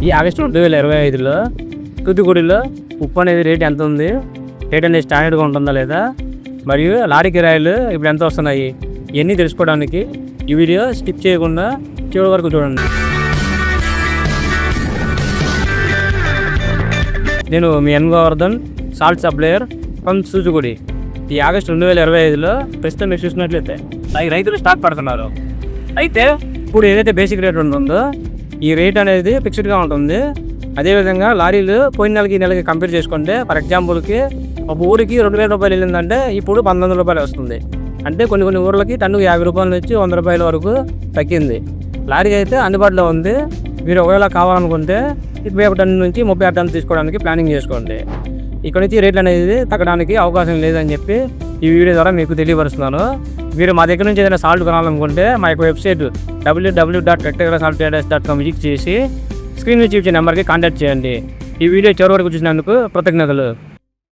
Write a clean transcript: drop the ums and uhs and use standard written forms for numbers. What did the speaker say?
ఈ ఆగస్టు 2025లో తూతుకుడిలో ఉప్పు అనేది రేట్ ఎంత ఉంది, రేట్ అనేది స్టాండర్డ్గా ఉంటుందా లేదా, మరియు లారీ కిరాయిలు ఇప్పుడు ఎంత వస్తున్నాయి, ఇవన్నీ తెలుసుకోవడానికి ఈ వీడియో స్కిప్ చేయకుండా చివరి వరకు చూడండి. నేను మీ ఎన్ గోవర్ధన్, సాల్ట్ సప్లయర్ ఫ్రమ్ తూతుకుడి. ఈ ఆగస్టు 2025లో ప్రస్తుతం మీరు చూసినట్లయితే రైతులు స్టాక్ పడుతున్నారు. అయితే ఇప్పుడు ఏదైతే బేసిక్ రేట్ ఉంటుందో ఈ రేట్ అనేది ఫిక్స్డ్గా ఉంటుంది. అదేవిధంగా లారీలు పోయిన నెలకి ఈ నెలకి కంపేర్ చేసుకుంటే ఫర్ ఎగ్జాంపుల్కి ఒక ఊరికి 2,000 రూపాయలు వెళ్ళిందంటే ఇప్పుడు 1,100 రూపాయలు వస్తుంది. అంటే కొన్ని ఊర్లకి టన్నుకు 50 రూపాయల నుంచి 100 రూపాయల వరకు తగ్గింది. లారీ అయితే అందుబాటులో ఉంది. మీరు ఒకవేళ కావాలనుకుంటే 25 టన్ను నుంచి 36 టన్ను తీసుకోవడానికి ప్లానింగ్ చేసుకోండి. ఇక్కడ నుంచి రేట్లు అనేది తగ్గడానికి అవకాశం లేదని చెప్పి ఈ వీడియో ద్వారా మీకు తెలియపరుస్తున్నాను. మీరు మా దగ్గర నుంచి ఏదైనా సాల్ట్ కొనాలనుకుంటే మా యొక్క వెబ్సైట్ www.rectagrasalttraders.com విజిట్ చేసి స్క్రీన్ మీద చూపించే నెంబర్కి కాంటాక్ట్ చేయండి. ఈ వీడియో చివరి వరకు చూసినందుకు కృతజ్ఞతలు.